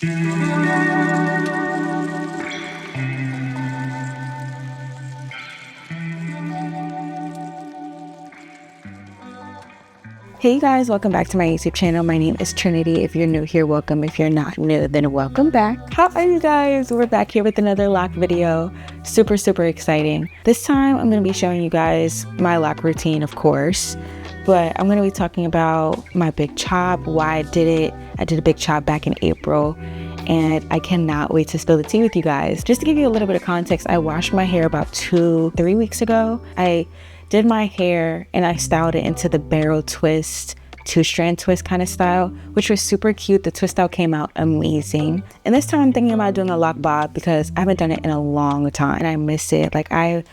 Hey you guys, welcome back to my YouTube channel. My name is Trinity. If you're new here, welcome. If you're not new, then welcome back. How are you guys? We're back here with another lock video. Super exciting. This time I'm going to be showing you guys my lock routine, of course, but I'm going to be talking about my big chop, why I did it. I did a big chop back in April and I cannot wait to spill the tea with you guys. Just to give you a little bit of context, I washed my hair about 2-3 weeks ago. I did my hair and I styled it into the barrel twist, 2-strand twist kind of style, which was super cute. The twist style came out amazing. And this time I'm thinking about doing a lock bob because I haven't done it in a long time and I miss it. Like, I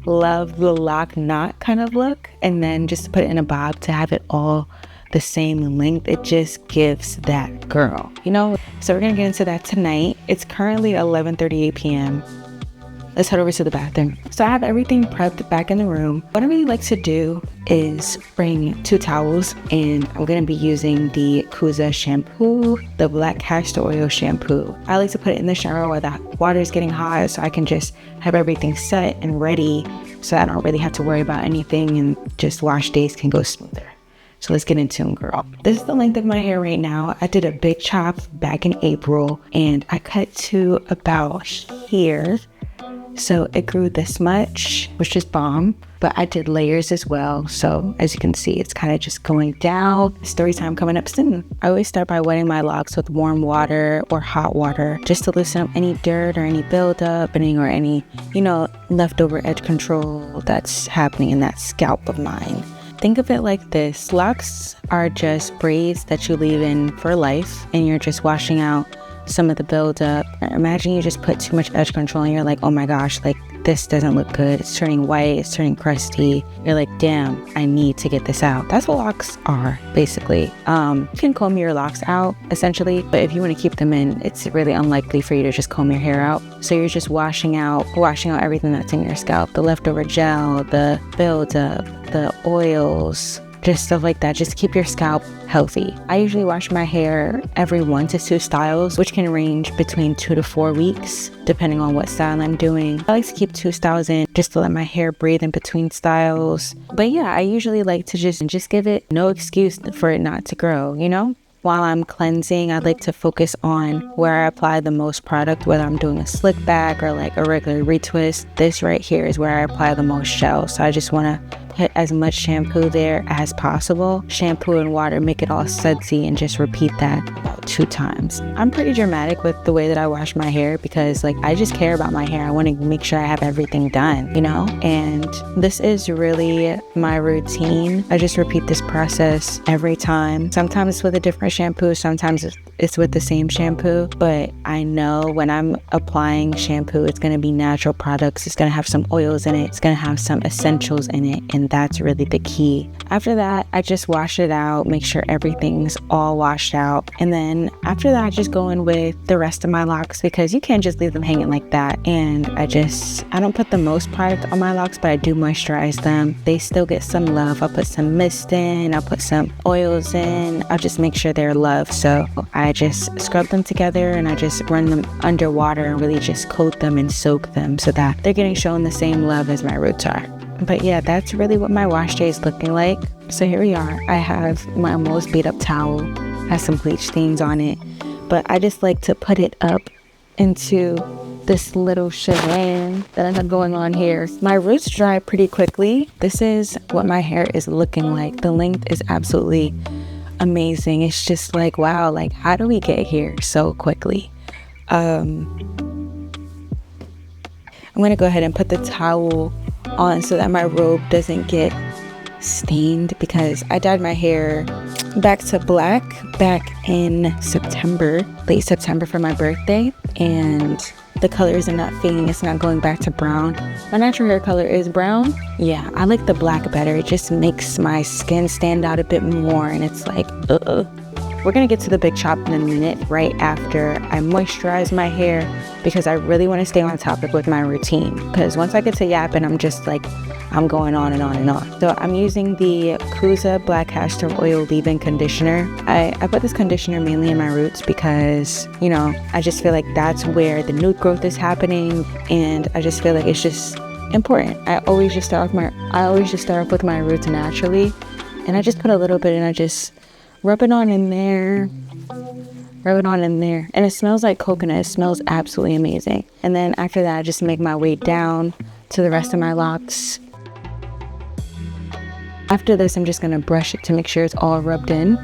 love the lock knot kind of look, and then just to put it in a bob to have it all the same length, it just gives that girl, you know? So we're gonna get into that tonight. It's currently 11:38 p.m. Let's head over to the bathroom. So I have everything prepped back in the room. What I really like to do is bring 2 towels, and I'm gonna be using the Kuza shampoo, the black castor oil shampoo. I like to put it in the shower while the water is getting hot so I can just have everything set and ready so I don't really have to worry about anything and just wash days can go smoother. So let's get into them, girl. This is the length of my hair right now. I did a big chop back in April and I cut to about here. So it grew this much, which is bomb, but I did layers as well. So as you can see, it's kind of just going down. Story time coming up soon. I always start by wetting my locks with warm water or hot water just to loosen up any dirt or any buildup or any, leftover edge control that's happening in that scalp of mine. Think of it like this. Locks are just braids that you leave in for life and you're just washing out some of the buildup. Imagine you just put too much edge control and you're like, oh my gosh, like this doesn't look good. It's turning white, it's turning crusty. You're like, damn, I need to get this out. That's what locks are, basically. You can comb your locks out, essentially, but if you want to keep them in, it's really unlikely for you to just comb your hair out. So you're just washing out everything that's in your scalp, the leftover gel, the buildup, the oils, just stuff like that, just to keep your scalp healthy. I usually wash my hair every 1 to 2 styles, which can range between 2 to 4 weeks, depending on what style I'm doing. I like to keep 2 styles in just to let my hair breathe in between styles. But yeah, I usually like to just give it no excuse for it not to grow, While I'm cleansing, I like to focus on where I apply the most product, whether I'm doing a slick back or like a regular retwist. This right here is where I apply the most gel. So I just want to put as much shampoo there as possible. Shampoo and water, make it all sudsy, and just repeat that about 2 times. I'm pretty dramatic with the way that I wash my hair because I just care about my hair. I want to make sure I have everything done, And this is really my routine. I just repeat this process every time. Sometimes it's with a different shampoo, sometimes it's with the same shampoo, but I know when I'm applying shampoo, it's going to be natural products. It's going to have some oils in it. It's going to have some essentials in it, and that's really the key. After that, I just wash it out, make sure everything's all washed out, and then after that, I just go in with the rest of my locks because you can't just leave them hanging like that. And I don't put the most product on my locks, but I do moisturize them. They still get some love. I'll put some mist in, I'll put some oils in, I'll just make sure they're loved. So I just scrub them together and I just run them under water and really just coat them and soak them so that they're getting shown the same love as my roots are. But yeah, that's really what my wash day is looking like. So here we are. I have my almost beat up towel, has some bleach stains on it, but I just like to put it up into this little shebang that I have going on here. My roots dry pretty quickly. This is what my hair is looking like. The length is absolutely amazing. It's just like, wow, like how do we get here so quickly? I'm gonna go ahead and put the towel on so that my robe doesn't get stained because I dyed my hair back to black back in September, late September for my birthday, and the colors are not fading. It's not going back to brown. My natural hair color is brown. Yeah, I like the black better. It just makes my skin stand out a bit more, and it's like, we're gonna get to the big chop in a minute right after I moisturize my hair, because I really want to stay on topic with my routine, because once I get to yapping, I'm just like, I'm going on and on and on. So I'm using the Kuza Black Castor Oil Leave-In Conditioner. I put this conditioner mainly in my roots because, you know, I just feel like that's where the new growth is happening, and I just feel like it's just important. I always just start off with my roots naturally, and I just put a little bit and I just rub it on in there, and it smells like coconut. It smells absolutely amazing. And then after that, I just make my way down to the rest of my locks. After this, I'm just gonna brush it to make sure it's all rubbed in.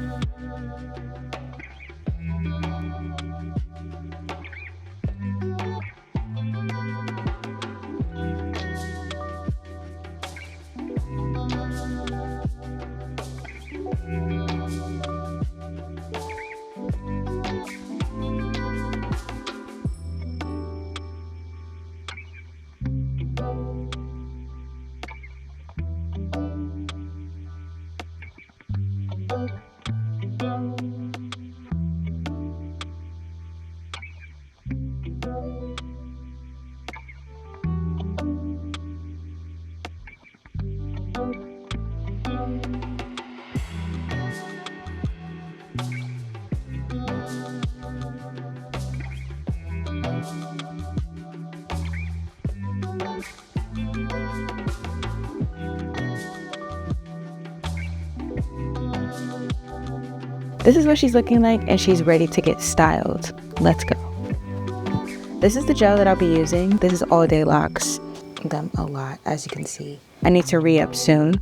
This is what she's looking like, and she's ready to get styled. Let's go. This is the gel that I'll be using. This is All Day Locs. Them a lot, as you can see. I need to re-up soon.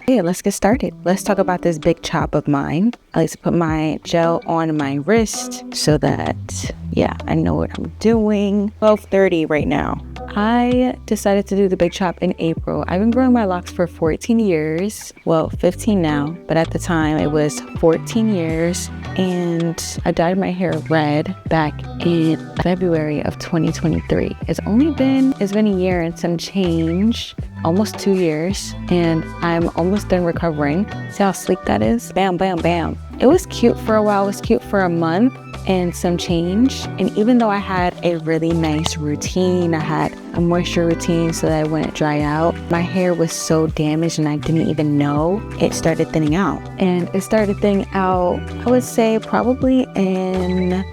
Yeah, let's get started. Let's talk about this big chop of mine. I like to put my gel on my wrist so that, yeah, I know what I'm doing. 12:30 right now. I decided to do the big chop in April. I've been growing my locks for 14 years. Well, 15 now, but at the time it was 14 years. And I dyed my hair red back in February of 2023. It's been a year and some change, almost 2 years, and I'm almost done recovering. See how sleek that is? Bam, bam, bam. It was cute for a while. It was cute for a month and some change. And even though I had a really nice routine, I had a moisture routine so that it wouldn't dry out, my hair was so damaged and I didn't even know. It started thinning out. And it started thinning out, I would say probably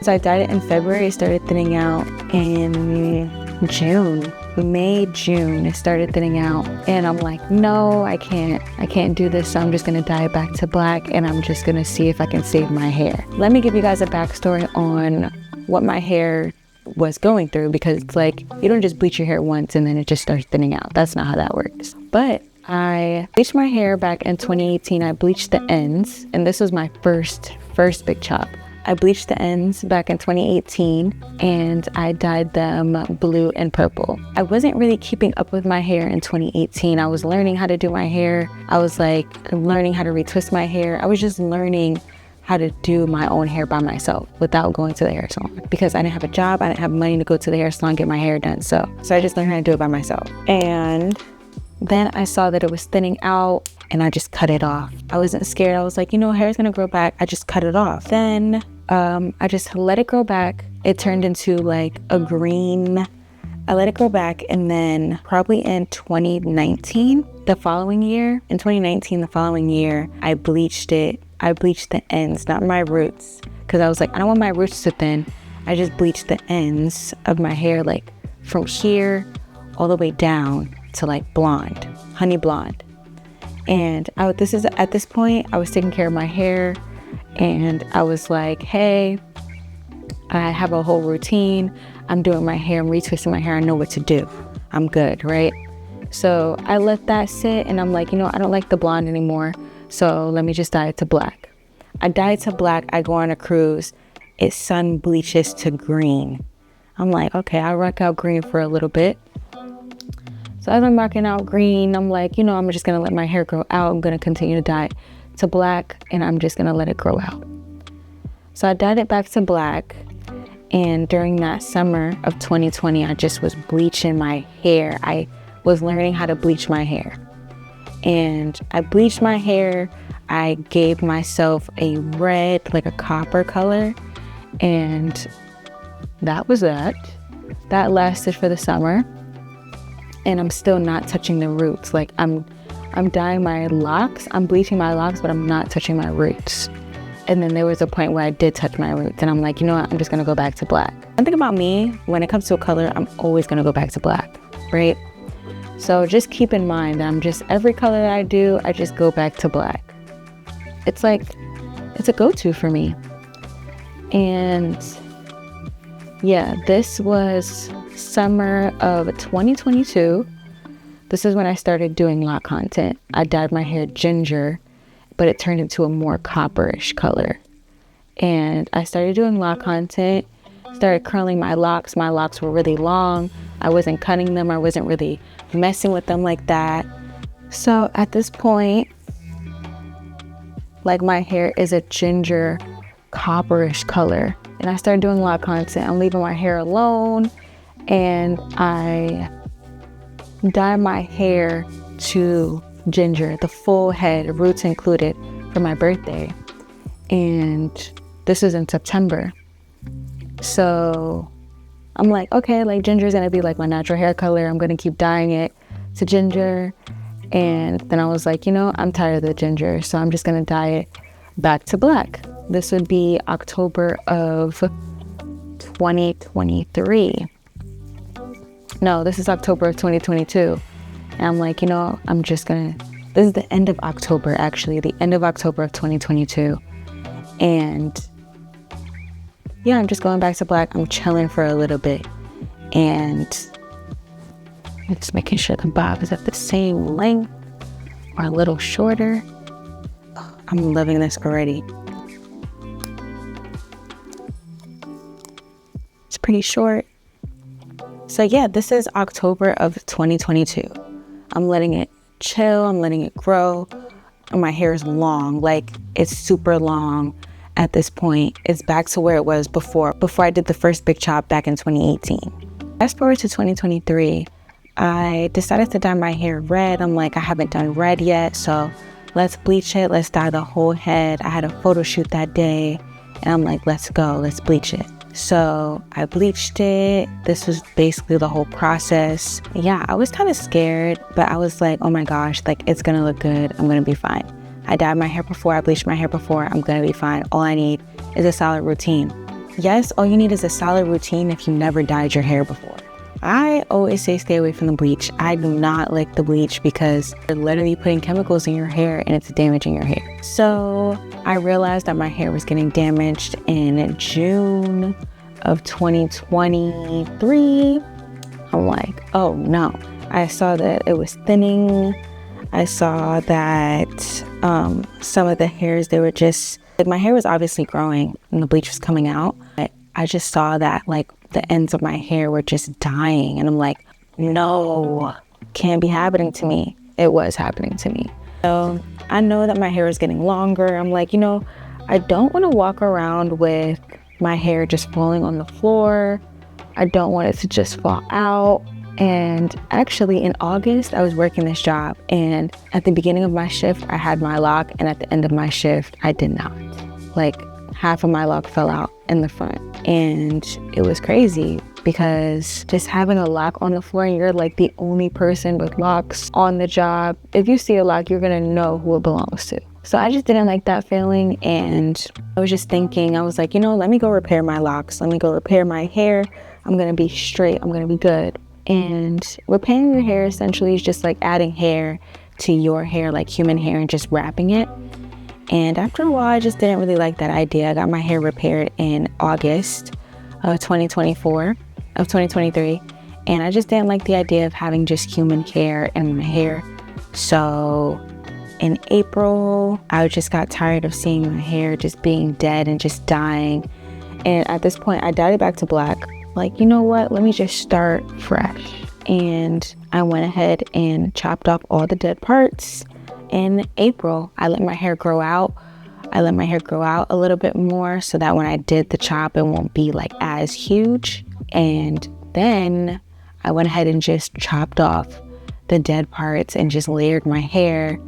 so I dyed it in February, it started thinning out in May, June, it started thinning out, and I'm like, no, I can't do this, so I'm just gonna dye it back to black, and I'm just gonna see if I can save my hair. Let me give you guys a backstory on what my hair was going through, because it's like, you don't just bleach your hair once and then it just starts thinning out. That's not how that works. But I bleached my hair back in 2018. I bleached the ends, and this was my first big chop. I bleached the ends back in 2018, and I dyed them blue and purple. I wasn't really keeping up with my hair in 2018. I was learning how to do my hair. I was like learning how to retwist my hair. I was just learning how to do my own hair by myself without going to the hair salon, because I didn't have a job. I didn't have money to go to the hair salon and get my hair done. So I just learned how to do it by myself. And then I saw that it was thinning out, and I just cut it off. I wasn't scared. I was like, hair's gonna grow back. I just cut it off. Then I just let it grow back. It turned into like a green. I let it grow back, and then probably in 2019, the following year, I bleached it. I bleached the ends, not my roots, because I was like, I don't want my roots to thin. I just bleached the ends of my hair, like from here all the way down to like blonde, honey blonde. And at this point, I was taking care of my hair, and I was like, hey, I have a whole routine. I'm doing my hair, I'm retwisting my hair. I know what to do. I'm good, right? So I let that sit, and I'm like, I don't like the blonde anymore. So let me just dye it to black. I dye it to black. I go on a cruise. It sun bleaches to green. I'm like, okay, I'll rock out green for a little bit. So as I'm rocking out green, I'm like, I'm just going to let my hair grow out. I'm going to continue to dye it to black, and I'm just going to let it grow out. So I dyed it back to black. And during that summer of 2020, I just was bleaching my hair. I was learning how to bleach my hair. and I bleached my hair. I gave myself a red, like a copper color, and that was that. That lasted for the summer, and I'm still not touching the roots. Like I'm dyeing my locks, I'm bleaching my locks, but I'm not touching my roots. And then there was a point where I did touch my roots, and I'm like, you know what, I'm just gonna go back to black. One thing about me, when it comes to a color, I'm always gonna go back to black, right? So just keep in mind that I'm just, every color that I do, I just go back to black. It's like, it's a go-to for me. And yeah, this was summer of 2022. This is when I started doing loc content. I dyed my hair ginger, but it turned into a more copperish color. And I started doing loc content, started curling my locks. My locks were really long. I wasn't cutting them. I wasn't really messing with them like that. So at this point, like, my hair is a ginger copperish color. And I started doing loc content. I'm leaving my hair alone, and I dye my hair to ginger, the full head, roots included, for my birthday. And this was in September. So I'm like, okay, like ginger is gonna be like my natural hair color. I'm gonna keep dyeing it to ginger. And then I was like, you know, I'm tired of the ginger, so I'm just gonna dye it back to black. This would be October of 2023. No, this is October of 2022. And I'm like, you know, I'm just gonna, this is the end of October, actually, the end of October of 2022. And yeah, I'm just going back to black. I'm chilling for a little bit. And I'm just making sure the bob is at the same length or a little shorter. Oh, I'm loving this already. It's pretty short. So yeah, this is October of 2022. I'm letting it chill, I'm letting it grow. And my hair is long, like it's super long at this point. It's back to where it was before I did the first big chop back in 2018. Fast forward to 2023, I decided to dye my hair red. I'm like, I haven't done red yet, so let's bleach it, let's dye the whole head. I had a photo shoot that day, and I'm like, let's go, let's bleach it. So I bleached it. This was basically the whole process. Yeah, I was kind of scared, but I was like, oh my gosh, like it's gonna look good. I'm gonna be fine. I dyed my hair before, I bleached my hair before, I'm gonna be fine. All I need is a solid routine. Yes, all you need is a solid routine if you never dyed your hair before. I always say stay away from the bleach. I do not like the bleach because you're literally putting chemicals in your hair and it's damaging your hair. So I realized that my hair was getting damaged in June of 2023. I'm like, oh no. I saw that it was thinning. I saw that some of the hairs, they were just, like my hair was obviously growing and the bleach was coming out. But I just saw that like the ends of my hair were just dying. And I'm like, no, can't be happening to me. It was happening to me. So I know that my hair is getting longer. I'm like, you know, I don't want to walk around with my hair just falling on the floor. I don't want it to just fall out. And actually in August, I was working this job, and at the beginning of my shift, I had my loc, and at the end of my shift, I did not. Like half of my loc fell out in the front, and it was crazy because just having a loc on the floor and you're like the only person with locs on the job, if you see a loc, you're gonna know who it belongs to. So I just didn't like that feeling, and I was just thinking, I was like, you know, let me go repair my locs. Let me go repair my hair. I'm gonna be straight, I'm gonna be good. And repairing your hair essentially is just like adding hair to your hair, like human hair, and just wrapping it. And after a while, I just didn't really like that idea. I got my hair repaired in August of 2023. And I just didn't like the idea of having just human hair in my hair. So in April, I just got tired of seeing my hair just being dead and just dying. And at this point, I dyed it back to black. Like, you know what, let me just start fresh. And I went ahead and chopped off all the dead parts. In April, I let my hair grow out. I let my hair grow out a little bit more so that when I did the chop, it won't be like as huge. And then I went ahead and just chopped off the dead parts and just layered my hair.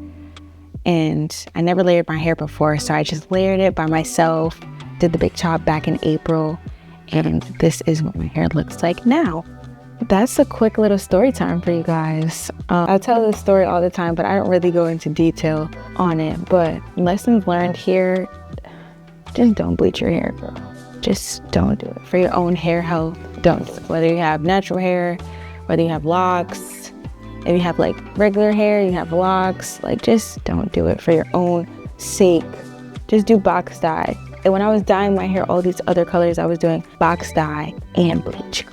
And I never layered my hair before, so I just layered it by myself, did the big chop back in April, and this is what my hair looks like now. That's a quick little story time for you guys. I tell this story all the time, but I don't really go into detail on it. But lessons learned here, just don't bleach your hair, girl. Just don't do it. For your own hair health, don't. Whether you have natural hair, whether you have locks, if you have like regular hair, you have locks, like just don't do it for your own sake. Just do box dye. And when I was dyeing my hair all these other colors, I was doing box dye and bleach.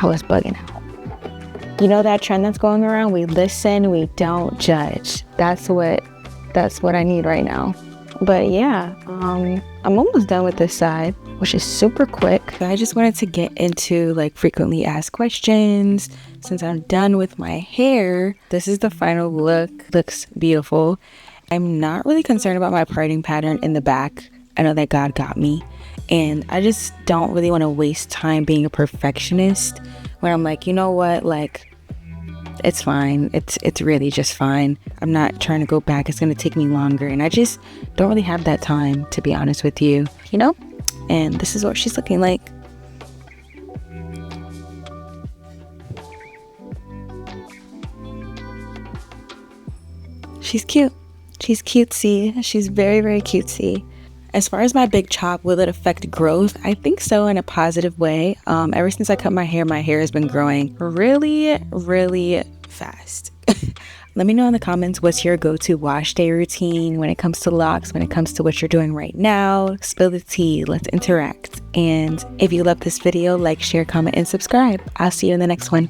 I was bugging out. You know that trend that's going around? We listen, we don't judge. That's what I need right now. But yeah, I'm almost done with this side, which is super quick. I just wanted to get into like frequently asked questions. Since I'm done with my hair, this is the final look. Looks beautiful. I'm not really concerned about my parting pattern in the back. I know that God got me. And I just don't really want to waste time being a perfectionist when I'm like, you know what, like, it's fine. It's really just fine. I'm not trying to go back. It's going to take me longer. And I just don't really have that time, to be honest with you, you know? And this is what she's looking like. She's cute. She's cutesy. She's very, very cutesy. As far as my big chop, will it affect growth? I think so, in a positive way. Ever since I cut my hair has been growing really, really fast. Let me know in the comments, what's your go-to wash day routine when it comes to locks, when it comes to what you're doing right now. Spill the tea, let's interact. And if you love this video, like, share, comment, and subscribe. I'll see you in the next one.